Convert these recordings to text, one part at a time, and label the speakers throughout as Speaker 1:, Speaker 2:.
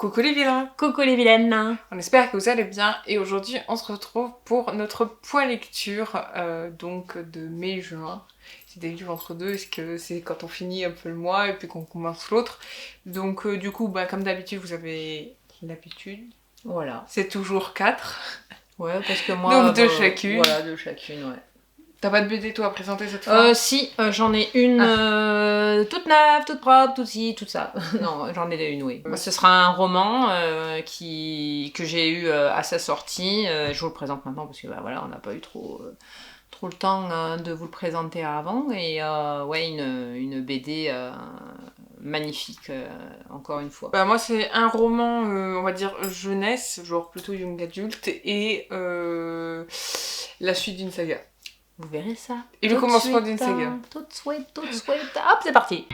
Speaker 1: Coucou les vilains!
Speaker 2: Coucou les vilaines!
Speaker 1: On espère que vous allez bien et aujourd'hui on se retrouve pour notre point lecture donc de mai-juin. C'est des livres entre deux, parce que c'est quand on finit un peu le mois et puis qu'on commence l'autre. Donc du coup, comme d'habitude, vous avez l'habitude.
Speaker 2: Voilà.
Speaker 1: C'est toujours 4.
Speaker 2: Ouais, parce que moi...
Speaker 1: Donc deux chacune.
Speaker 2: Voilà, deux chacune, ouais.
Speaker 1: T'as pas de BD toi à présenter cette fois?
Speaker 2: Si, j'en ai une toute neuve, toute propre, tout ci, tout ça. Non, j'en ai une, oui. Ce sera un roman que j'ai eu à sa sortie. Je vous le présente maintenant parce que voilà, on n'a pas eu trop le temps de vous le présenter avant. Et ouais, une BD magnifique, encore une fois.
Speaker 1: Moi c'est un roman, on va dire jeunesse, genre plutôt young adulte, et la suite d'une saga.
Speaker 2: Vous verrez ça.
Speaker 1: Et le commencement d'une saga.
Speaker 2: Tout de suite. Hop, c'est parti.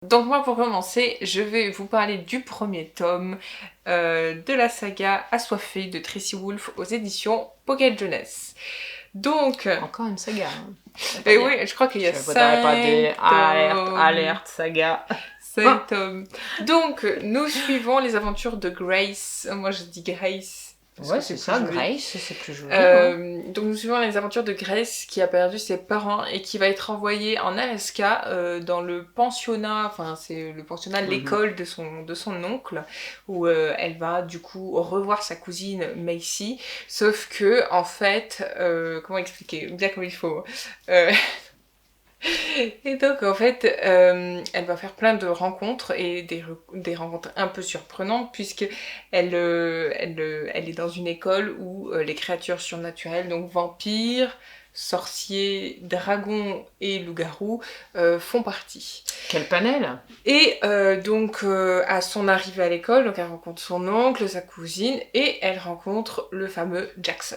Speaker 1: Donc moi pour commencer, je vais vous parler du premier tome de la saga Assoiffée de Tracy Wolff aux éditions Pocket Jeunesse. Donc...
Speaker 2: Encore une saga.
Speaker 1: Et oui, je crois qu'il y a 5
Speaker 2: pas des alerte saga.
Speaker 1: 5 tomes. Donc nous suivons les aventures de Grace. Moi je dis Grace.
Speaker 2: Ouais, c'est ça, Grace, c'est plus joli.
Speaker 1: Donc nous suivons les aventures de Grace qui a perdu ses parents et qui va être envoyée en Alaska dans le pensionnat, enfin c'est le pensionnat, l'école de son oncle, où elle va du coup revoir sa cousine Macy, sauf que en fait, comment expliquer, bien comme il faut, et donc en fait, elle va faire plein de rencontres et des rencontres un peu surprenantes puisque elle est dans une école où les créatures surnaturelles, donc vampires, sorciers, dragons et loups-garous font partie.
Speaker 2: Quel panel!
Speaker 1: Et donc à son arrivée à l'école, donc elle rencontre son oncle, sa cousine et elle rencontre le fameux Jackson.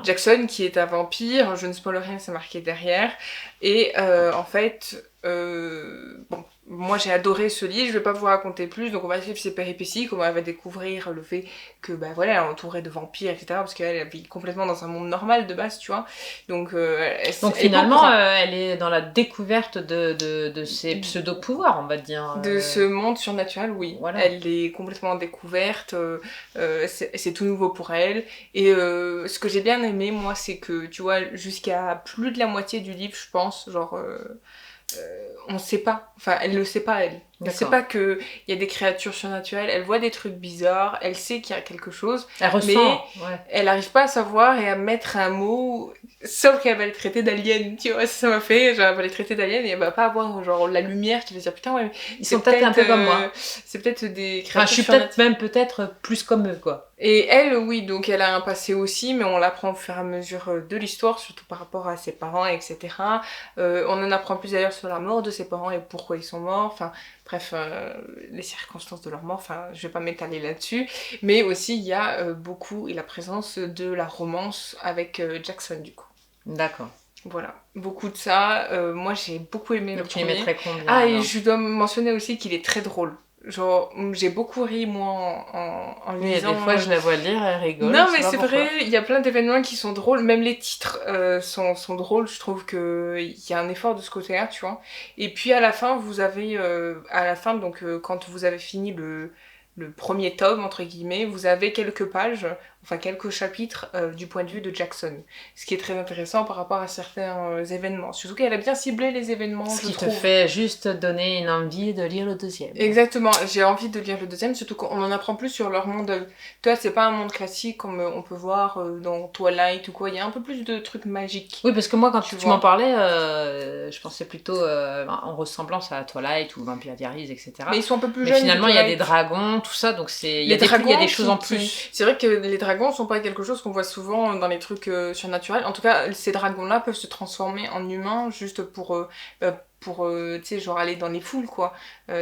Speaker 1: Jackson qui est un vampire, je ne spoil rien, c'est marqué derrière. Et en fait, bon, moi j'ai adoré ce livre, je vais pas vous raconter plus, donc on va suivre ses péripéties, comment elle va découvrir le fait que voilà, elle est entourée de vampires, etc. Parce qu'elle vit complètement dans un monde normal de base, tu vois. Donc
Speaker 2: finalement, elle est dans la découverte de ses pseudo-pouvoirs, on va dire.
Speaker 1: De ce monde surnaturel, oui. Voilà. Elle est complètement découverte, c'est tout nouveau pour elle. Et ce que j'ai bien aimé, moi, c'est que, tu vois, jusqu'à plus de la moitié du livre, je pense, genre... on sait pas, enfin elle le sait pas elle. Elle sait pas qu'il y a des créatures surnaturelles, elle voit des trucs bizarres, elle sait qu'il y a quelque chose,
Speaker 2: elle ressent,
Speaker 1: mais elle arrive pas à savoir et à mettre un mot, sauf qu'elle va les traiter d'aliens, tu vois, ça m'a fait, genre elle va les traiter d'aliens et elle va pas avoir genre la lumière qui va dire putain ouais, mais
Speaker 2: ils sont peut-être un peu comme moi.
Speaker 1: C'est peut-être des créatures
Speaker 2: enfin, je suis peut-être plus comme eux quoi.
Speaker 1: Et elle, oui, donc elle a un passé aussi, mais on l'apprend au fur et à mesure de l'histoire, surtout par rapport à ses parents, etc. On en apprend plus d'ailleurs sur la mort de ses parents et pourquoi ils sont morts, enfin bref, les circonstances de leur mort, enfin je vais pas m'étaler là-dessus. Mais aussi il y a beaucoup, et la présence de la romance avec Jackson du coup.
Speaker 2: D'accord.
Speaker 1: Voilà, beaucoup de ça. Moi j'ai beaucoup aimé le premier.
Speaker 2: Tu y mettrais combien?
Speaker 1: Ah, et je dois mentionner aussi qu'il est très drôle. Genre, j'ai beaucoup ri, moi, en lisant.
Speaker 2: Des fois, je la vois lire, elle rigole.
Speaker 1: Non, mais c'est vrai, il y a plein d'événements qui sont drôles. Même les titres sont drôles. Je trouve qu'il y a un effort de ce côté-là, tu vois. Et puis, à la fin, vous avez... donc, quand vous avez fini le premier tome, entre guillemets, vous avez quelques pages, enfin quelques chapitres du point de vue de Jackson. Ce qui est très intéressant par rapport à certains événements. Surtout qu'elle a bien ciblé les événements,
Speaker 2: ce qui te fait juste donner une envie de lire le deuxième.
Speaker 1: Exactement, j'ai envie de lire le deuxième, surtout qu'on en apprend plus sur leur monde. Toi, c'est pas un monde classique comme on peut voir dans Twilight ou quoi, il y a un peu plus de trucs magiques.
Speaker 2: Oui, parce que moi, quand tu m'en parlais, je pensais plutôt en ressemblance à Twilight ou Vampire Diaries, etc.
Speaker 1: Mais ils sont un peu plus jeunes.
Speaker 2: Mais finalement, il y a des dragons, tout ça, donc il y a des choses en plus.
Speaker 1: C'est vrai que les dragons sont pas quelque chose qu'on voit souvent dans les trucs surnaturels. En tout cas, ces dragons-là peuvent se transformer en humains juste pour tu sais, genre aller dans les foules, quoi.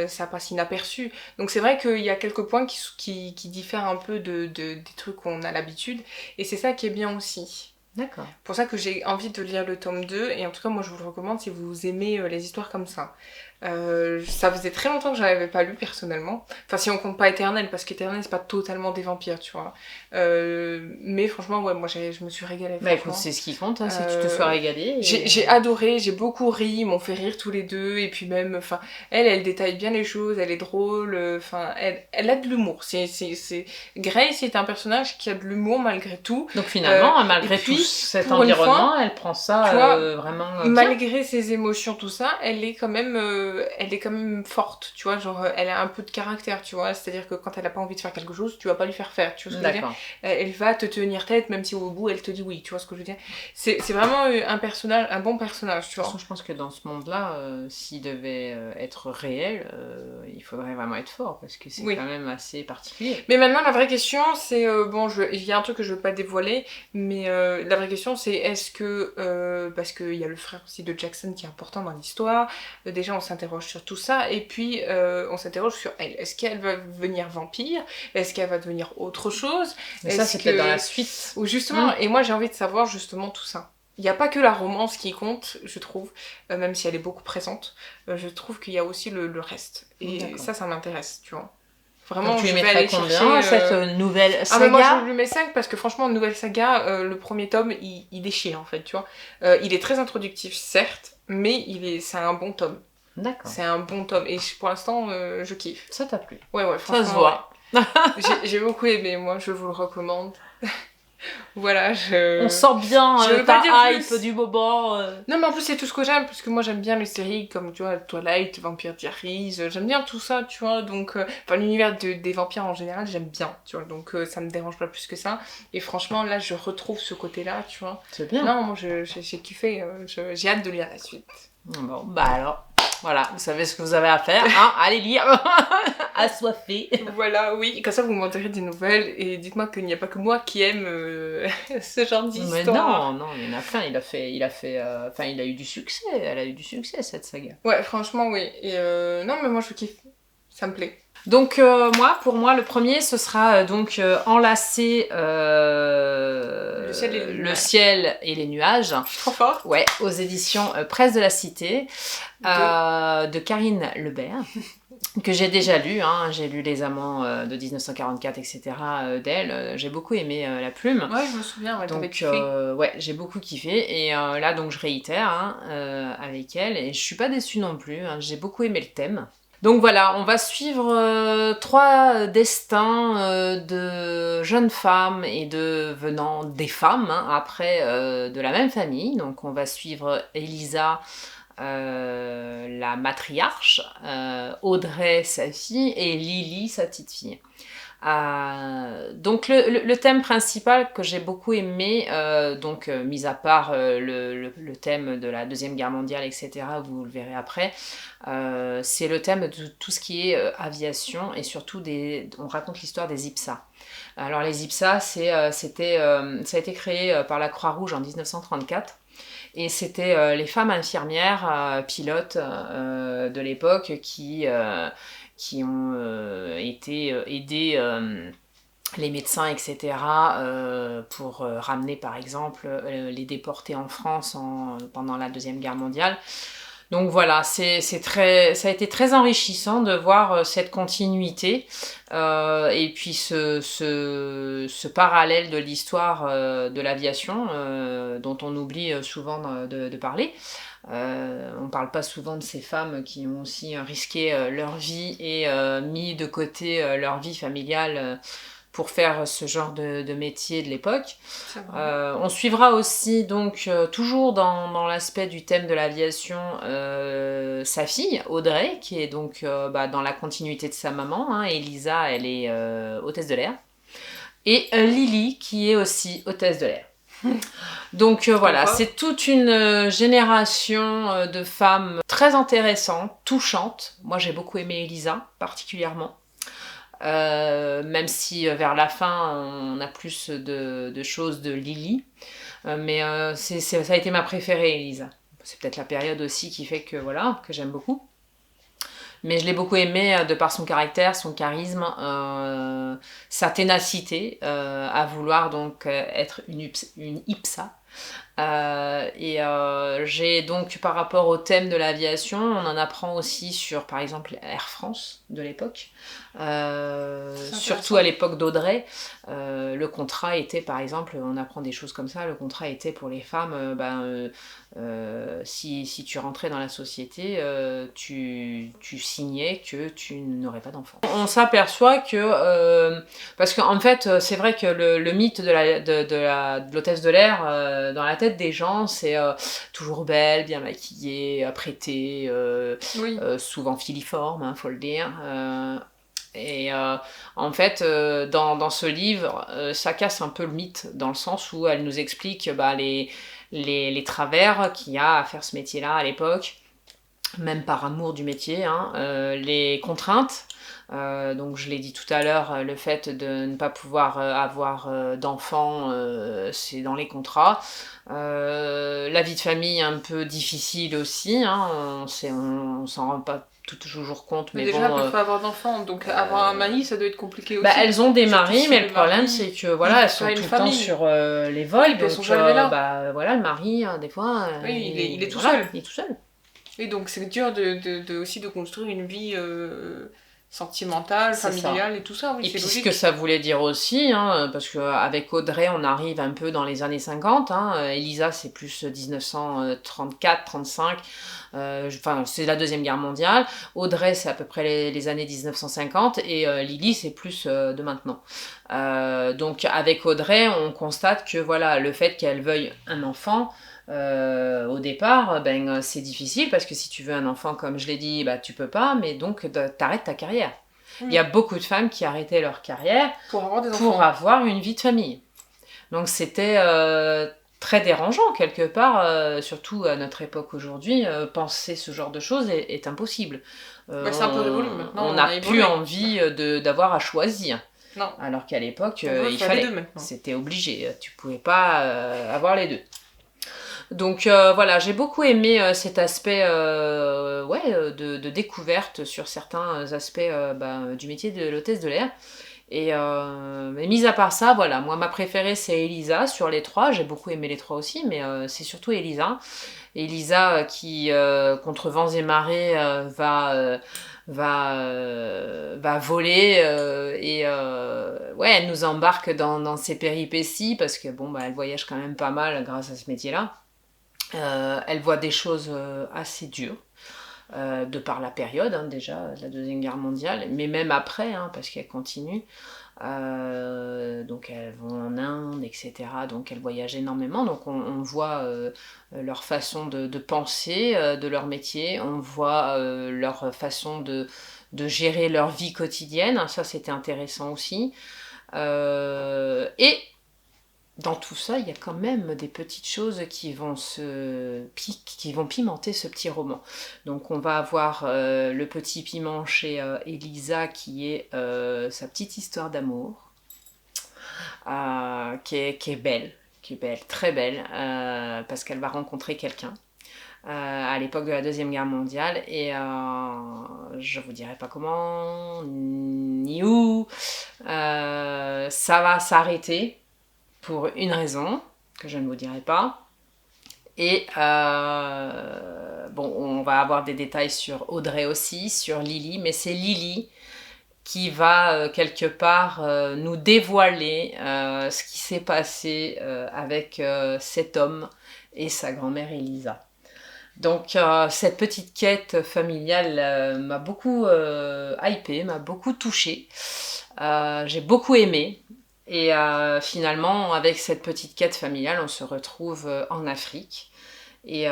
Speaker 1: Ça passe inaperçu. Donc c'est vrai qu'il y a quelques points qui diffèrent un peu des trucs qu'on a l'habitude. Et c'est ça qui est bien aussi.
Speaker 2: D'accord.
Speaker 1: Pour ça que j'ai envie de lire le tome 2, et en tout cas moi je vous le recommande si vous aimez les histoires comme ça. Ça faisait très longtemps que je n'avais pas lu personnellement. Enfin, si on compte pas Éternel, parce qu'Éternel c'est pas totalement des vampires, tu vois. Mais franchement, ouais, moi je me suis régalée.
Speaker 2: Bah écoute, c'est ce qui compte, hein, c'est que tu te sois régalée.
Speaker 1: J'ai adoré, j'ai beaucoup ri, ils m'ont fait rire tous les deux, et puis même, enfin, elle détaille bien les choses, elle est drôle, enfin, elle a de l'humour. Grace est un personnage qui a de l'humour malgré tout.
Speaker 2: Donc finalement, malgré tout cet environnement, elle prend ça vraiment bien.
Speaker 1: Malgré ses émotions, tout ça, elle est quand même forte, tu vois, genre elle a un peu de caractère, tu vois, c'est-à-dire que quand elle a pas envie de faire quelque chose, tu vas pas lui faire faire, tu vois ce que je veux dire. Elle va te tenir tête, même si au bout elle te dit oui, tu vois ce que je veux dire. C'est vraiment un bon personnage, tu vois.
Speaker 2: De toute façon, je pense que dans ce monde-là, s'il devait être réel, il faudrait vraiment être fort, parce que c'est quand même assez particulier.
Speaker 1: Mais maintenant, la vraie question, c'est, il y a un truc que je veux pas dévoiler, mais la vraie question, c'est est-ce que, parce qu'il y a le frère aussi de Jackson qui est important dans l'histoire, déjà on s'interroge sur tout ça, et puis on s'interroge sur elle. Est-ce qu'elle va devenir vampire? Est-ce qu'elle va devenir autre chose?
Speaker 2: Mais ça, c'est peut-être dans la suite.
Speaker 1: Ou justement, et moi j'ai envie de savoir justement tout ça. Il n'y a pas que la romance qui compte, je trouve, même si elle est beaucoup présente. Je trouve qu'il y a aussi le reste. Et ça m'intéresse, tu vois. Vraiment,
Speaker 2: donc, tu lui mettrais combien cette nouvelle saga?
Speaker 1: Mais moi je lui mets 5 parce que franchement, une nouvelle saga, le premier tome, il déchire en fait, tu vois. Il est très introductif, certes, mais c'est un bon tome.
Speaker 2: D'accord.
Speaker 1: C'est un bon tome. Et pour l'instant, je kiffe.
Speaker 2: Ça t'a plu?
Speaker 1: Ouais, franchement.
Speaker 2: Ça se voit.
Speaker 1: Ouais. j'ai beaucoup aimé, moi, je vous le recommande. Voilà,
Speaker 2: on sent bien ta hype du moment.
Speaker 1: Non, mais en plus, c'est tout ce que j'aime, parce que moi, j'aime bien les séries comme, tu vois, Twilight, Vampire Diaries, j'aime bien tout ça, tu vois, donc... l'univers des vampires, en général, j'aime bien, tu vois, donc ça me dérange pas plus que ça. Et franchement, là, je retrouve ce côté-là, tu vois.
Speaker 2: C'est bien.
Speaker 1: Non, moi, j'ai kiffé, j'ai hâte de lire la suite.
Speaker 2: Bon, bah alors... Voilà, vous savez ce que vous avez à faire, hein, allez lire, assoiffé.
Speaker 1: Voilà, oui, comme ça vous m'en direz des nouvelles et dites-moi qu'il n'y a pas que moi qui aime ce genre d'histoire.
Speaker 2: Mais non, il y en a plein, il a eu du succès, elle a eu du succès cette saga.
Speaker 1: Ouais, franchement, oui, et non, mais moi je kiffe, ça me plaît.
Speaker 2: Donc pour moi, le premier, ce sera Enlacer le ciel et les nuages.
Speaker 1: Trop fort.
Speaker 2: Ouais, aux éditions Presse de la Cité, de Karine Lebert, que j'ai déjà lu, hein. J'ai lu Les Amants de 1944, etc. d'elle. J'ai beaucoup aimé la plume.
Speaker 1: Ouais, je me souviens,
Speaker 2: donc ouais, j'ai beaucoup kiffé. Et là, donc je réitère avec elle, et je suis pas déçue non plus, hein. J'ai beaucoup aimé le thème. Donc voilà, on va suivre 3 destins de jeunes femmes et venant des femmes, hein, après de la même famille. Donc on va suivre Elisa, la matriarche, Audrey, sa fille, et Lily, sa petite fille. Donc le thème principal que j'ai beaucoup aimé, mis à part le thème de la Deuxième Guerre mondiale, etc., vous le verrez après, c'est le thème de tout ce qui est aviation, et surtout on raconte l'histoire des IPSA. Alors les IPSA, ça a été créé par la Croix-Rouge en 1934. Et c'était les femmes infirmières, pilotes de l'époque qui ont été aider les médecins, etc., pour ramener par exemple les déportés en France pendant la Deuxième Guerre mondiale. Donc voilà, ça a été très enrichissant de voir cette continuité et puis ce parallèle de l'histoire de l'aviation dont on oublie souvent de parler. On ne parle pas souvent de ces femmes qui ont aussi risqué leur vie et mis de côté leur vie familiale pour faire ce genre de métier de l'époque. On suivra aussi, donc, toujours dans l'aspect du thème de l'aviation, sa fille, Audrey, qui est donc dans la continuité de sa maman, hein. Elisa, elle est hôtesse de l'air. Et Lily, qui est aussi hôtesse de l'air. Donc voilà, c'est toute une génération de femmes très intéressantes, touchantes. Moi, j'ai beaucoup aimé Elisa, particulièrement. Même si vers la fin on a plus de choses de Lily, mais ça a été ma préférée, Elisa. C'est peut-être la période aussi qui fait que j'aime beaucoup, mais je l'ai beaucoup aimée de par son caractère, son charisme, sa ténacité à vouloir donc être une IPSA. J'ai donc, par rapport au thème de l'aviation, on en apprend aussi sur, par exemple, Air France de l'époque. Surtout à l'époque d'Audrey. Le contrat était, par exemple, on apprend des choses comme ça, le contrat était pour les femmes, si tu rentrais dans la société, tu signais que tu n'aurais pas d'enfant. On s'aperçoit que, parce qu'en fait, c'est vrai que le mythe de l'hôtesse de l'air, dans la tête des gens, c'est toujours belle, bien maquillée, apprêtée, souvent filiforme, faut le dire. En fait, dans ce livre, ça casse un peu le mythe, dans le sens où elle nous explique les travers qu'il y a à faire ce métier-là à l'époque, même par amour du métier, les contraintes. Donc je l'ai dit tout à l'heure, le fait de ne pas pouvoir avoir d'enfants, c'est dans les contrats. La vie de famille un peu difficile aussi, on s'en rend pas toujours compte, mais
Speaker 1: déjà,
Speaker 2: bon,
Speaker 1: elles peuvent pas avoir d'enfants, donc avoir un mari, ça doit être compliqué aussi.
Speaker 2: Elles ont des maris, mais le problème c'est que voilà, elles sont tout le temps sur les vols, donc
Speaker 1: elles sont jamais là.
Speaker 2: Voilà, le mari, des fois,
Speaker 1: il est tout seul.
Speaker 2: Il est tout seul.
Speaker 1: Et donc c'est dur aussi de construire une vie sentimentale, familiale et tout ça. Oui,
Speaker 2: et puis ce que ça voulait dire aussi, parce qu'avec Audrey, on arrive un peu dans les années 50. Elisa, c'est plus 1934, 35. C'est la Deuxième Guerre mondiale. Audrey, c'est à peu près les années 1950. Et Lily, c'est plus de maintenant. Donc avec Audrey, on constate que voilà, le fait qu'elle veuille un enfant, au départ, c'est difficile parce que si tu veux un enfant, comme je l'ai dit, tu peux pas, mais donc t'arrêtes ta carrière. Il y a beaucoup de femmes qui arrêtaient leur carrière pour avoir une vie de famille. Donc c'était très dérangeant quelque part, surtout à notre époque aujourd'hui. Penser ce genre de choses est impossible.
Speaker 1: C'est un peu révolu maintenant.
Speaker 2: On n'a plus envie d'avoir à choisir.
Speaker 1: Non.
Speaker 2: Alors qu'à l'époque, il fallait. C'était obligé. Tu pouvais pas avoir les deux. Donc voilà, j'ai beaucoup aimé cet aspect de découverte sur certains aspects du métier de l'hôtesse de l'air. Mais mis à part ça, voilà, moi ma préférée c'est Elisa sur les trois. J'ai beaucoup aimé les trois aussi, mais c'est surtout Elisa. Elisa qui, contre vents et marées, va voler elle nous embarque dans ses péripéties parce que elle voyage quand même pas mal grâce à ce métier-là. Elle voit des choses assez dures, de par la période déjà de la Deuxième Guerre mondiale, mais même après, parce qu'elle continue. Donc elles vont en Inde, etc. Donc elles voyagent énormément. Donc on voit leur façon de penser, de leur métier. On voit leur façon de gérer leur vie quotidienne. Ça, c'était intéressant aussi. Et dans tout ça, il y a quand même des petites choses qui vont pimenter ce petit roman. Donc on va avoir le petit piment chez Elisa, qui est sa petite histoire d'amour, qui est belle, très belle, parce qu'elle va rencontrer quelqu'un à l'époque de la Deuxième Guerre mondiale, et je vous dirai pas comment, ni où, ça va s'arrêter pour une raison que je ne vous dirai pas. Et on va avoir des détails sur Audrey aussi, sur Lily, mais c'est Lily qui va quelque part nous dévoiler ce qui s'est passé avec cet homme et sa grand-mère Elisa. Donc cette petite quête familiale m'a beaucoup hypée, m'a beaucoup touchée. J'ai beaucoup aimé. Et finalement, avec cette petite quête familiale, on se retrouve en Afrique. Et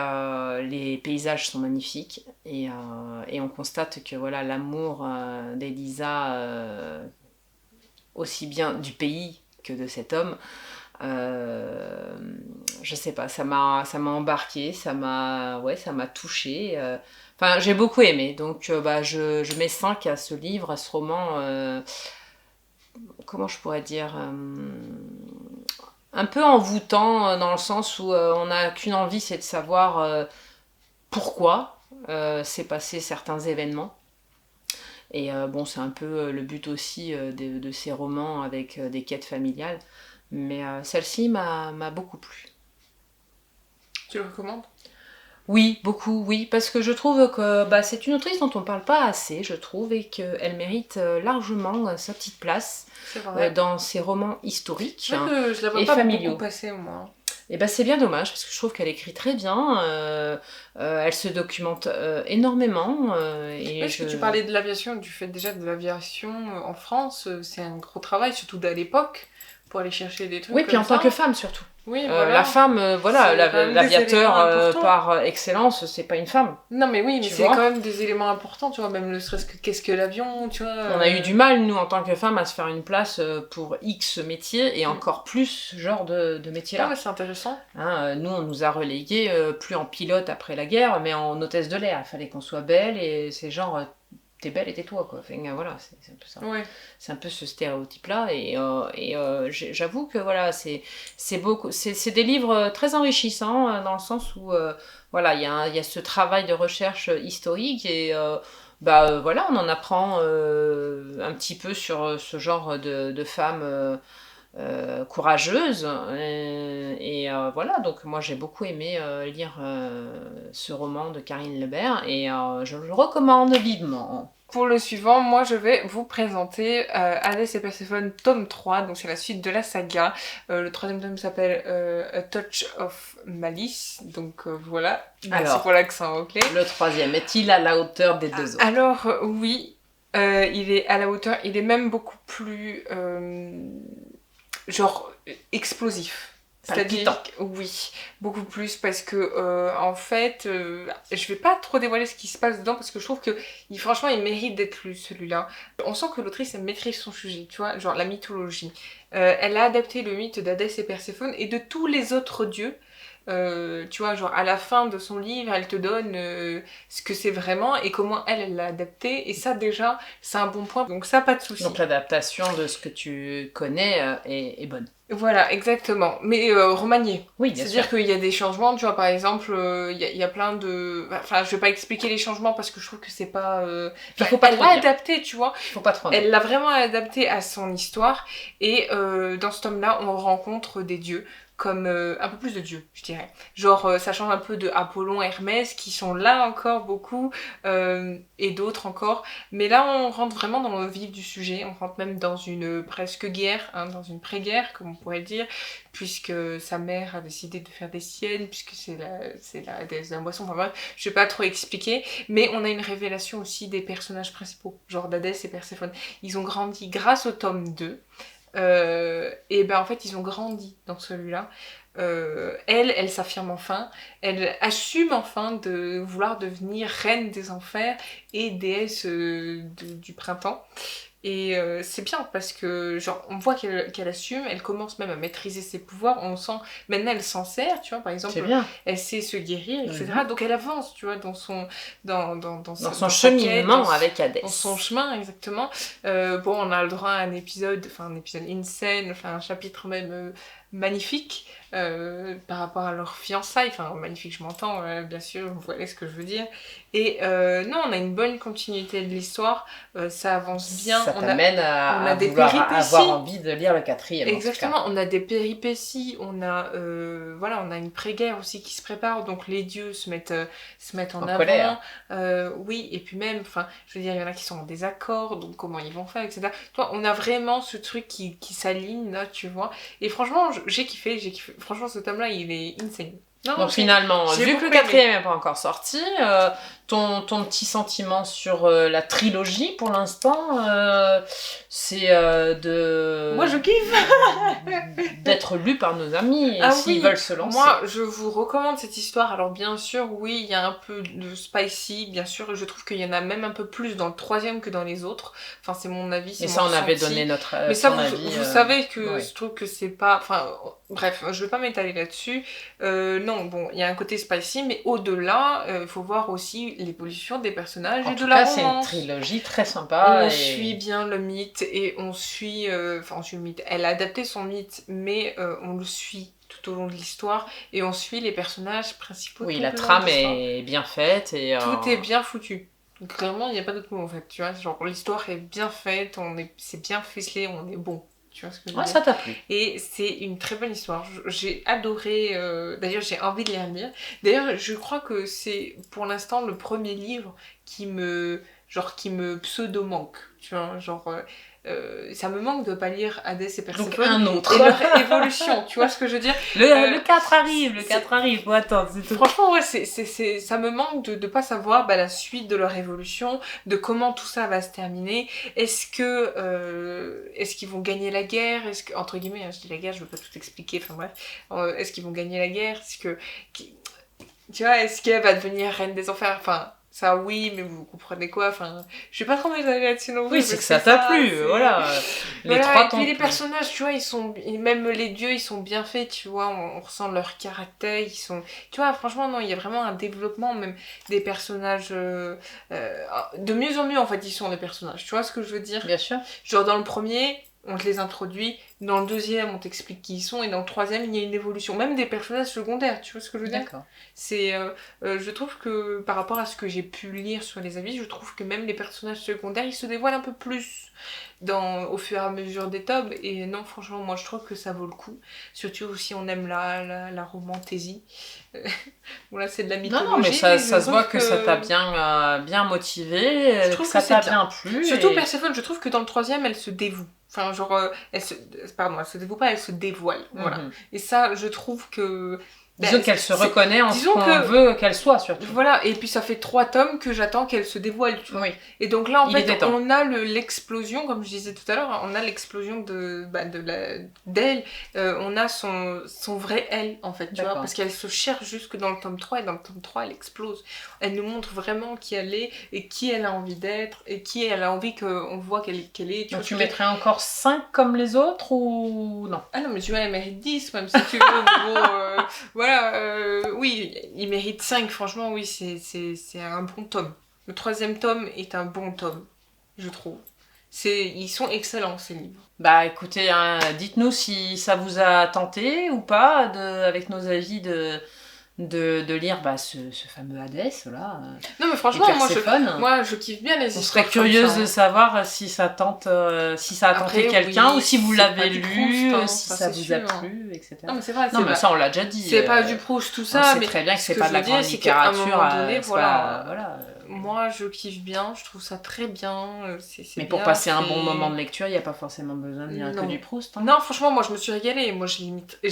Speaker 2: les paysages sont magnifiques. Et on constate que voilà, l'amour d'Elisa, aussi bien du pays que de cet homme, je sais pas, ça m'a embarqué, ça m'a touchée. J'ai beaucoup aimé. Donc je mets 5 à ce livre, à ce roman. Comment je pourrais dire, un peu envoûtant, dans le sens où on n'a qu'une envie, c'est de savoir pourquoi s'est passé certains événements. Et c'est un peu le but aussi de ces romans avec des quêtes familiales. Mais celle-ci m'a beaucoup plu.
Speaker 1: Tu le recommandes?
Speaker 2: Oui, beaucoup, oui, parce que je trouve que c'est une autrice dont on parle pas assez, je trouve, et qu'elle mérite largement sa petite place dans ses romans historiques
Speaker 1: je la vois
Speaker 2: et
Speaker 1: pas
Speaker 2: familiaux.
Speaker 1: Beaucoup passer, moi.
Speaker 2: Et c'est bien dommage, parce que je trouve qu'elle écrit très bien, elle se documente énormément.
Speaker 1: Parce que tu parlais de l'aviation, du fait déjà de l'aviation en France, c'est un gros travail, surtout à l'époque, pour aller chercher des trucs.
Speaker 2: Oui, puis en tant que femme surtout.
Speaker 1: Oui, voilà.
Speaker 2: La femme, l'aviateur par excellence, c'est pas une femme.
Speaker 1: Non, mais oui, mais c'est quand même des éléments importants, tu vois, même ne serait-ce que qu'est-ce que l'avion, tu vois.
Speaker 2: On a eu du mal, nous, en tant que femmes, à se faire une place pour X métiers, et encore plus ce genre de métier-là.
Speaker 1: Ah, ouais, c'est intéressant.
Speaker 2: Nous, on nous a relégués, plus en pilote après la guerre, mais en hôtesse de l'air. Il fallait qu'on soit belle, et c'est genre... t'es belle et tais-toi, quoi. Enfin, voilà, c'est un peu ça.
Speaker 1: Ouais.
Speaker 2: C'est un peu ce stéréotype-là, et j'avoue que voilà, c'est des livres très enrichissants, dans le sens où voilà, il y a ce travail de recherche historique, et voilà, on en apprend un petit peu sur ce genre de femmes courageuse, et voilà, donc moi j'ai beaucoup aimé lire ce roman de Karine Lebert, et je le recommande vivement.
Speaker 1: Pour le suivant, moi je vais vous présenter Hadès et Perséphone tome 3, donc c'est la suite de la saga. Le troisième tome s'appelle A Touch of Malice, donc voilà, merci pour l'accent anglais.
Speaker 2: Le troisième, est-il à la hauteur des deux autres?
Speaker 1: Alors oui, il est à la hauteur, il est même beaucoup plus genre explosif. C'est-à-dire, oui, beaucoup plus, parce que en fait, je vais pas trop dévoiler ce qui se passe dedans, parce que je trouve que franchement il mérite d'être lu, celui-là. On sent que l'autrice elle maîtrise son sujet, tu vois, genre la mythologie. Elle a adapté le mythe d'Hadès et Perséphone et de tous les autres dieux. Tu vois, genre à la fin de son livre, elle te donne ce que c'est vraiment et comment elle l'a adapté, et ça déjà c'est un bon point, donc ça pas de souci.
Speaker 2: Donc l'adaptation de ce que tu connais est bonne.
Speaker 1: Voilà, exactement, mais remanié.
Speaker 2: Oui, bien sûr.
Speaker 1: C'est-à-dire qu'il y a des changements, tu vois, par exemple, il y a plein de... Enfin, je vais pas expliquer les changements parce que je trouve que c'est pas...
Speaker 2: Il faut pas
Speaker 1: elle l'a adapté, tu vois.
Speaker 2: Il faut pas trop.
Speaker 1: Elle l'a vraiment adapté à son histoire, et dans ce tome-là, on rencontre des dieux, comme un peu plus de dieux, je dirais. Genre, ça change un peu de Apollon, Hermès, qui sont là encore beaucoup, et d'autres encore. Mais là, on rentre vraiment dans le vif du sujet. On rentre même dans une presque guerre, dans une pré-guerre, comme on pourrait dire, puisque sa mère a décidé de faire des siennes, puisque c'est la déesse de la moisson. Enfin bref, je vais pas trop expliquer. Mais on a une révélation aussi des personnages principaux, genre d'Hadès et Perséphone. Ils ont grandi grâce au tome 2. Et en fait ils ont grandi dans celui-là. Elle s'affirme enfin, elle assume enfin de vouloir devenir reine des enfers et déesse du printemps. Et c'est bien parce que genre on voit qu'elle assume, elle commence même à maîtriser ses pouvoirs, on sent, maintenant elle s'en sert, tu vois, par exemple, elle sait se guérir, etc. Donc elle avance, tu vois, dans son
Speaker 2: cheminement avec Hadès.
Speaker 1: Dans son chemin, exactement. On a le droit à un épisode insane, un chapitre même magnifique par rapport à leur fiançailles, magnifique je m'entends, bien sûr, vous voyez ce que je veux dire. Et non, on a une bonne continuité de l'histoire, ça avance bien.
Speaker 2: Ça t'amène à
Speaker 1: des péripéties.
Speaker 2: Avoir envie de lire le quatrième.
Speaker 1: Exactement, on a des péripéties, on a une pré-guerre aussi qui se prépare, donc les dieux se mettent en avant.
Speaker 2: Colère.
Speaker 1: Oui, et puis même, je veux dire, il y en a qui sont en désaccord, donc comment ils vont faire, etc. Tu vois, on a vraiment ce truc qui s'aligne là, tu vois. Et franchement, j'ai kiffé. Franchement, ce tome-là, il est insane.
Speaker 2: Donc finalement, vu que le quatrième n'est pas encore sorti, ton petit sentiment sur la trilogie pour l'instant, c'est de...
Speaker 1: Moi je kiffe
Speaker 2: d'être lu par nos amis, s'ils veulent se lancer.
Speaker 1: Moi je vous recommande cette histoire. Alors bien sûr, oui, il y a un peu de spicy, bien sûr, je trouve qu'il y en a même un peu plus dans le troisième que dans les autres. C'est mon avis, c'est
Speaker 2: mon ressenti. Mais ça, on avait donné notre
Speaker 1: mais ça,
Speaker 2: avis.
Speaker 1: Vous savez que je trouve que c'est pas... Bref, je vais pas m'étaler là-dessus. Non, bon, il y a un côté spicy, mais au-delà, il faut voir aussi l'évolution des personnages et de la romance.
Speaker 2: En tout cas, c'est une trilogie très sympa.
Speaker 1: On suit bien le mythe, et on suit le mythe. Elle a adapté son mythe, mais on le suit tout au long de l'histoire, et on suit les personnages principaux.
Speaker 2: Oui, la trame est bien faite. Et
Speaker 1: tout est bien foutu. Donc vraiment, il n'y a pas d'autre mot en fait, tu vois. Genre, l'histoire est bien faite, c'est bien ficelé, on est bon. Tu vois ce que je veux dire ?
Speaker 2: Ça t'a plu.
Speaker 1: Et c'est une très bonne histoire. J'ai adoré. D'ailleurs, j'ai envie de les relire. D'ailleurs, je crois que c'est pour l'instant le premier livre qui me pseudo-manque. Tu vois, ça me manque de pas lire Hadès et Perséphone.
Speaker 2: Donc un autre.
Speaker 1: Et leur évolution, tu vois ce que je veux dire ?
Speaker 2: Le 4 arrive, faut attendre.
Speaker 1: Franchement, ouais, ça me manque de pas savoir la suite de leur évolution, de comment tout ça va se terminer. Est-ce qu'ils vont gagner la guerre ? Entre guillemets, je dis la guerre, je veux pas tout expliquer, enfin bref. Est-ce qu'ils vont gagner la guerre ? Tu vois, est-ce qu'elle va devenir reine des enfers ? Enfin... Ça, oui, mais vous comprenez quoi ? Enfin, je vais pas trop m'étaler là-dessus non plus.
Speaker 2: Oui, c'est que ça t'a plu, voilà.
Speaker 1: Les trois et puis les personnages, tu vois, même les dieux, ils sont bien faits, tu vois, on ressent leur caractère, tu vois, franchement, non, il y a vraiment un développement, même des personnages, de mieux en mieux, en fait, ils sont les personnages, tu vois ce que je veux dire ?
Speaker 2: Bien sûr.
Speaker 1: Genre, dans le premier, on te les introduit, dans le deuxième, on t'explique qui ils sont, et dans le troisième, il y a une évolution, même des personnages secondaires, tu vois ce que je veux dire ?
Speaker 2: D'accord.
Speaker 1: Je trouve que, par rapport à ce que j'ai pu lire sur les avis, je trouve que même les personnages secondaires, ils se dévoilent un peu plus au fur et à mesure des tomes, et non, franchement, moi, je trouve que ça vaut le coup, surtout si on aime la romantaisie. Bon, là, c'est de la mythologie.
Speaker 2: Non, mais ça se voit que ça t'a bien motivé, je trouve que ça t'a bien plu.
Speaker 1: Surtout Perséphone, je trouve que dans le troisième, elle se dévoue. Enfin, elle se dévoue pas, elle se dévoile. Voilà. Et ça, je trouve que...
Speaker 2: Disons qu'elle se reconnaît en ce qu'on veut qu'elle soit, surtout.
Speaker 1: Voilà, et puis ça fait 3 tomes que j'attends qu'elle se dévoile, tu vois. Oui. Et donc là, en fait, on a l'explosion, comme je disais tout à l'heure, on a l'explosion d'elle, on a son vrai elle, en fait, tu vois, parce qu'elle se cherche jusque dans le tome 3, et dans le tome 3, elle explose. Elle nous montre vraiment qui elle est, et qui elle a envie d'être, et qui elle a envie qu'on voit qu'elle est.
Speaker 2: Tu mettrais encore 5 comme les autres, ou non ?
Speaker 1: Ah non, mais tu vois, elle mérite 10, même si tu veux, voilà, oui, il mérite 5, franchement, oui, c'est un bon tome. Le 3e tome est un bon tome, je trouve. Ils sont excellents, ces livres.
Speaker 2: Bah écoutez, dites-nous si ça vous a tenté ou pas, avec nos avis de lire ce fameux Hadès, là.
Speaker 1: Non, mais franchement, moi je kiffe bien les histoires.
Speaker 2: On serait curieuse de savoir si ça tente, si ça a tenté quelqu'un, ou si vous l'avez lu, si ça vous a plu, etc.
Speaker 1: Non, mais c'est vrai.
Speaker 2: Non, mais ça, on l'a déjà dit.
Speaker 1: C'est pas du Proust, tout ça.
Speaker 2: On sait très bien que c'est pas de la grande littérature.
Speaker 1: À un moment donné, voilà. Moi, je kiffe bien, je trouve ça très bien.
Speaker 2: Mais pour passer un bon moment de lecture, il n'y a pas forcément besoin de lire que du Proust.
Speaker 1: Non, franchement, moi, je me suis régalée. Moi, j'ai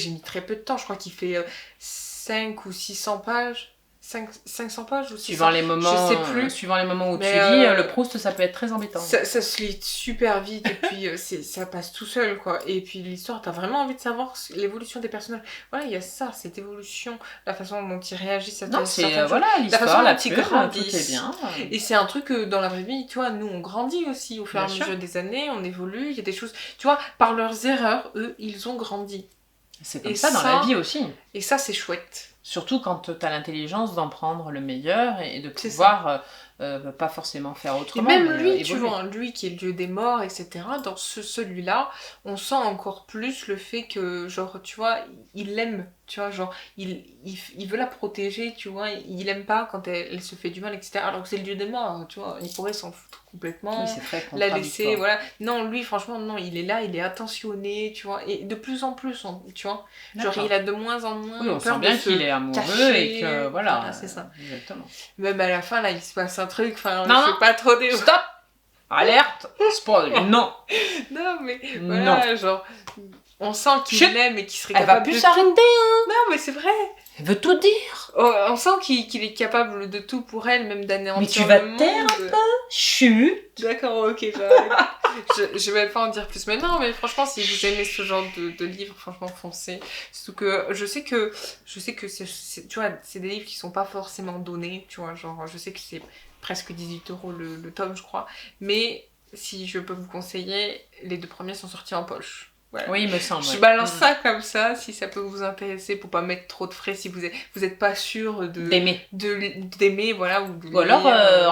Speaker 1: mis très peu de temps. Je crois qu'il fait 5 ou 600 pages. 500 pages ou 600.
Speaker 2: Suivant les moments,
Speaker 1: je sais plus.
Speaker 2: Suivant les moments où tu lis, le Proust, ça peut être très embêtant.
Speaker 1: Ça se lit super vite, et puis ça passe tout seul, quoi. Et puis l'histoire, t'as vraiment envie de savoir l'évolution des personnages. Voilà, il y a ça, cette évolution, la façon dont ils réagissent à
Speaker 2: l'histoire, la façon dont ils grandissent. Tout est bien.
Speaker 1: Et c'est un truc que dans la vraie vie, tu vois, nous on grandit aussi au fur et à mesure des années, on évolue, il y a des choses, tu vois, par leurs erreurs, eux, ils ont grandi.
Speaker 2: C'est comme ça dans la vie aussi.
Speaker 1: Et ça, c'est chouette.
Speaker 2: Surtout quand tu as l'intelligence d'en prendre le meilleur et de pouvoir pas forcément faire autrement.
Speaker 1: Et même lui, tu vois, lui qui est le dieu des morts, etc., dans celui-là, on sent encore plus le fait que, genre, tu vois, il l'aime, tu vois, genre, il veut la protéger, tu vois, il aime pas quand elle se fait du mal, etc., alors que c'est le dieu des morts, tu vois, il pourrait s'en foutre complètement,
Speaker 2: oui, c'est très
Speaker 1: la laisser, voilà. Non, lui, franchement, non, il est là, il est attentionné, tu vois, et de plus en plus, tu vois, genre, il a de moins en moins
Speaker 2: on sent bien qu'il est amoureux et que, voilà,
Speaker 1: c'est ça.
Speaker 2: Exactement.
Speaker 1: Même à la fin, là, il se passe un truc, enfin, je fais pas trop des...
Speaker 2: Stop. Alerte. Spoil. Non.
Speaker 1: Non, mais voilà, genre, on sent qu'il l'aime et qu'il serait capable
Speaker 2: de... Elle va plus s'arrêter, hein.
Speaker 1: Non, mais c'est vrai.
Speaker 2: Elle veut tout dire.
Speaker 1: On sent qu'il est capable de tout pour elle, même d'anéantir.
Speaker 2: Mais tu vas te taire un peu. Chut.
Speaker 1: D'accord, ok, j'arrête. je vais pas en dire plus. Mais non, mais franchement, si vous aimez ce genre de livre, franchement, foncez. Surtout que je sais que c'est, tu vois, c'est des livres qui sont pas forcément donnés, tu vois, genre, je sais que c'est presque 18 € le tome, je crois. Mais si je peux vous conseiller, les 2 premiers sont sortis en poche. Voilà.
Speaker 2: Oui, il me semble.
Speaker 1: Je balance ça comme ça, si ça peut vous intéresser, pour pas mettre trop de frais, si vous êtes pas sûr d'aimer, voilà.
Speaker 2: Ou alors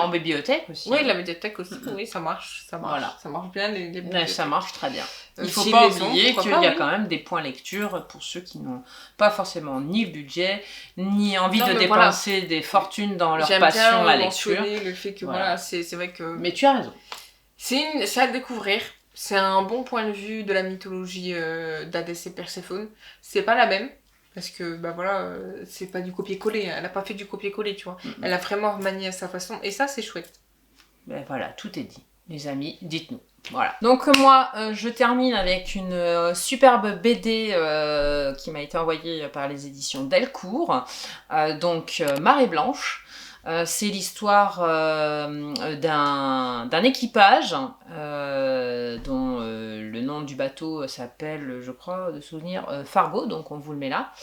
Speaker 2: en bibliothèque aussi.
Speaker 1: Oui, la bibliothèque aussi, oui, ça marche. Voilà. Ça marche bien, les bibliothèques.
Speaker 2: Ça marche très bien. Il faut pas oublier qu'il y a quand même des points lecture pour ceux qui n'ont pas forcément ni le budget, ni envie de dépenser des fortunes dans leur passion, la lecture.
Speaker 1: J'aime bien mentionner le fait que, voilà, c'est vrai que...
Speaker 2: Mais tu as raison.
Speaker 1: C'est à découvrir. C'est un bon point de vue de la mythologie d'Hadès et Perséphone. C'est pas la même, parce que bah voilà, c'est pas du copier-coller. Elle a pas fait du copier-coller, tu vois. Elle a vraiment remanié à sa façon, et ça c'est chouette.
Speaker 2: Ben voilà, tout est dit. Les amis, dites-nous. Voilà. Donc moi, je termine avec une superbe BD qui m'a été envoyée par les éditions Delcourt. Marée Blanche. C'est l'histoire d'un équipage dont le nom du bateau s'appelle, je crois, de souvenir, Fargo, donc on vous le met là.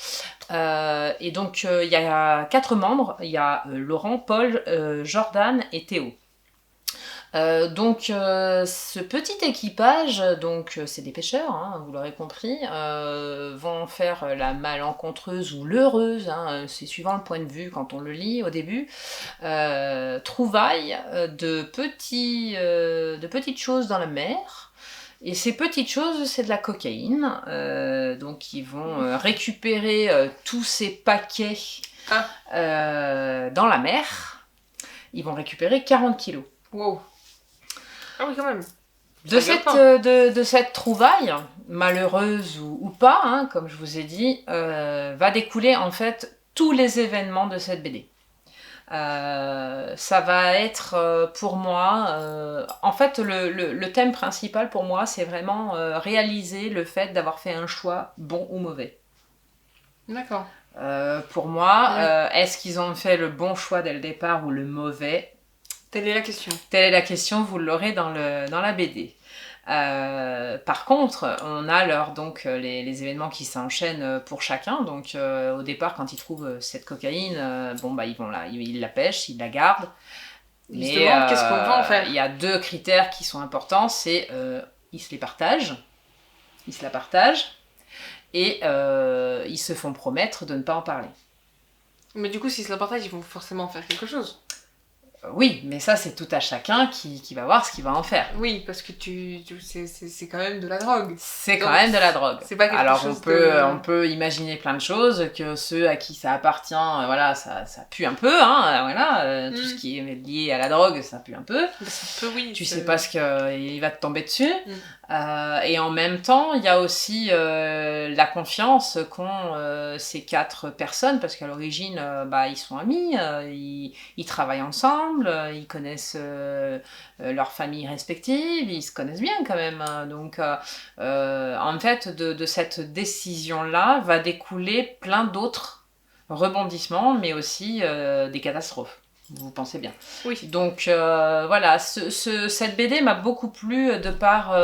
Speaker 2: Et donc il y a 4 membres, il y a Laurent, Paul, Jordan et Théo. Ce petit équipage, c'est des pêcheurs, hein, vous l'aurez compris, vont faire la malencontreuse ou l'heureuse, hein, c'est suivant le point de vue quand on le lit au début, trouvailles de petites choses dans la mer. Et ces petites choses, c'est de la cocaïne. Donc ils vont récupérer tous ces paquets dans la mer. Ils vont récupérer 40 kilos.
Speaker 1: Wow. Ah oui, quand même.
Speaker 2: De cette trouvaille, malheureuse ou pas, hein, comme je vous ai dit, va découler en fait tous les événements de cette BD. Ça va être pour moi, en fait le thème principal pour moi c'est vraiment réaliser le fait d'avoir fait un choix bon ou mauvais.
Speaker 1: D'accord.
Speaker 2: Pour moi, est-ce qu'ils ont fait le bon choix dès le départ ou le mauvais ?
Speaker 1: Telle est la question.
Speaker 2: Telle est la question, vous l'aurez dans la BD. Par contre, on a les événements qui s'enchaînent pour chacun. Donc au départ, quand ils trouvent cette cocaïne, ils la pêchent, ils la gardent.
Speaker 1: Ils se demandent qu'est-ce qu'on va en faire.
Speaker 2: Il y a 2 critères qui sont importants, c'est ils se la partagent, et ils se font promettre de ne pas en parler.
Speaker 1: Mais du coup, s'ils se la partagent, ils vont forcément faire quelque chose.
Speaker 2: Oui, mais ça c'est tout à chacun qui va voir ce qu'il va en faire.
Speaker 1: Oui, parce que c'est quand même de la drogue.
Speaker 2: C'est quand même de la drogue.
Speaker 1: C'est pas quelque
Speaker 2: Alors
Speaker 1: chose
Speaker 2: on peut imaginer plein de choses, que ceux à qui ça appartient, voilà, ça pue un peu, hein, tout ce qui est lié à la drogue, ça pue un peu.
Speaker 1: Ça peut, oui.
Speaker 2: Tu sais pas ce qu'il va te tomber dessus. Et en même temps, il y a aussi la confiance qu'ont ces 4 personnes, parce qu'à l'origine, ils sont amis, ils travaillent ensemble. Ils connaissent leurs familles respectives, ils se connaissent bien quand même. Donc, en fait, de cette décision-là va découler plein d'autres rebondissements, mais aussi des catastrophes. Vous pensez bien.
Speaker 1: Oui.
Speaker 2: Donc voilà, cette BD m'a beaucoup plu de par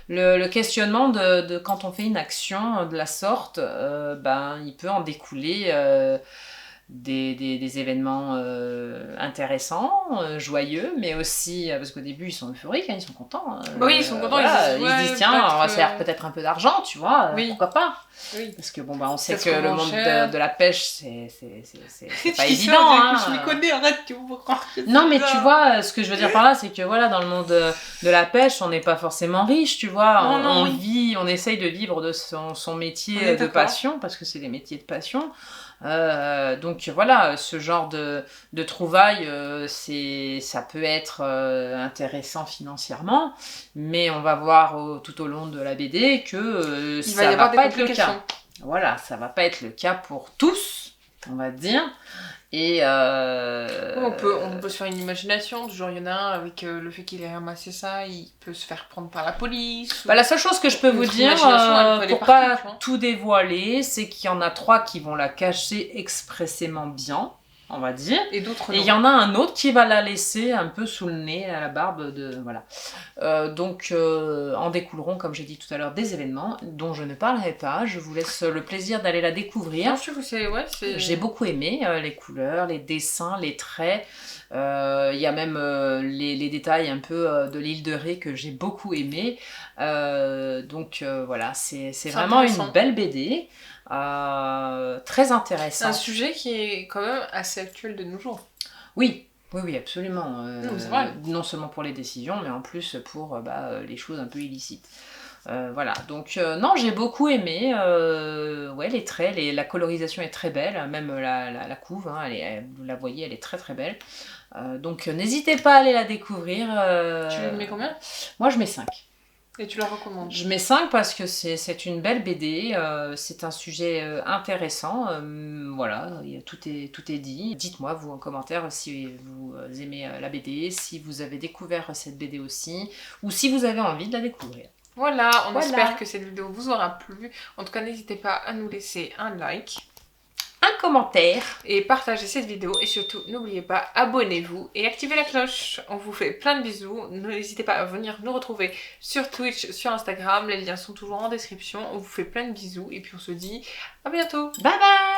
Speaker 2: le questionnement de quand on fait une action de la sorte, il peut en découler des événements intéressants, joyeux, mais aussi parce qu'au début ils sont euphoriques, ils sont contents.
Speaker 1: Oui, ils sont contents,
Speaker 2: ils se disent tiens, on va se faire peut-être un peu d'argent, tu vois, pourquoi pas.
Speaker 1: Oui.
Speaker 2: Parce que on sait que le monde de la pêche c'est pas évident.
Speaker 1: Je m'y connais, arrête, tu vas croire.
Speaker 2: Non, mais tu vois, ce que je veux dire par là, c'est que voilà, dans le monde de la pêche, on n'est pas forcément riche, tu vois. On essaye de vivre de son métier de passion, parce que c'est des métiers de passion. Donc voilà, ce genre de trouvailles, ça peut être intéressant financièrement, mais on va voir tout au long de la BD que ça va pas être le cas. Voilà, ça va pas être le cas pour tous, on va dire. Et
Speaker 1: on peut se faire une imagination, du genre il y en a un avec le fait qu'il ait ramassé ça, il peut se faire prendre par la police.
Speaker 2: La seule chose que je peux vous dire, pour pas tout dévoiler, c'est qu'il y en a 3 qui vont la cacher expressément bien, on va dire.
Speaker 1: Et d'autres
Speaker 2: non. Et il y en a un autre qui va la laisser un peu sous le nez, à la barbe, voilà. En découleront, comme j'ai dit tout à l'heure, des événements dont je ne parlerai pas. Je vous laisse le plaisir d'aller la découvrir.
Speaker 1: Non, je trouve que
Speaker 2: j'ai beaucoup aimé les couleurs, les dessins, les traits. Il y a même les détails un peu de l'île de Ré que j'ai beaucoup aimé. Voilà, c'est vraiment une belle BD. Très intéressant.
Speaker 1: C'est un sujet qui est quand même assez actuel de nos jours.
Speaker 2: Oui, absolument.
Speaker 1: C'est vrai.
Speaker 2: Non seulement pour les décisions, mais en plus pour les choses un peu illicites. Voilà, donc non, j'ai beaucoup aimé. Les traits, la colorisation est très belle, même la couve, hein, vous la voyez, elle est très très belle. Donc n'hésitez pas à aller la découvrir.
Speaker 1: Tu lui mets combien ?
Speaker 2: Moi je mets 5.
Speaker 1: Et tu la recommandes?
Speaker 2: Je mets 5 parce que c'est une belle BD, c'est un sujet intéressant, voilà, tout est dit. Dites-moi vous en commentaire si vous aimez la BD, si vous avez découvert cette BD aussi, ou si vous avez envie de la découvrir.
Speaker 1: Voilà, on espère que cette vidéo vous aura plu. En tout cas, n'hésitez pas à nous laisser un like,
Speaker 2: un commentaire
Speaker 1: et partagez cette vidéo, et surtout n'oubliez pas, abonnez-vous et activez la cloche. On vous fait plein de bisous, n'hésitez pas à venir nous retrouver sur Twitch, sur Instagram, les liens sont toujours en description. On vous fait plein de bisous et puis on se dit à bientôt.
Speaker 2: Bye bye.